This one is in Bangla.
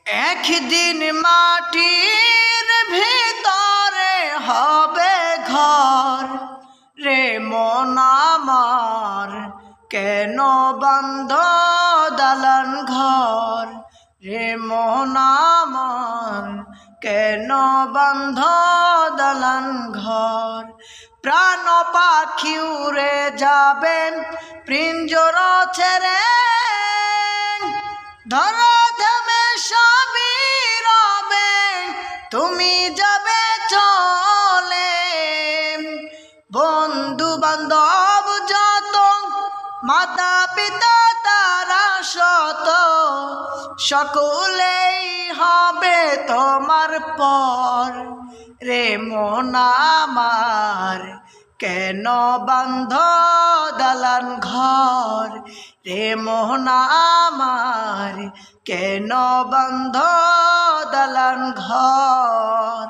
একদিন মাটির ভিতরে হবে ঘর রে মন আমার, কেন বন্ধ দালান ঘর রে মন আমার, কেন বন্ধ দালান ঘর। প্রাণ পাখি উড়ে যাবেন পিঞ্জর ছেড়ে, ধরো ধামে সবই রবে, তুমি যাবে চলে। বন্ধু বান্ধব যত, মাতা পিতা তারা শত, সকলেই হবে তোমার পর রে মন আমার, কেন বন্ধ দালান ঘর রে মন আমার, কেন বন্ধ দালান ঘর।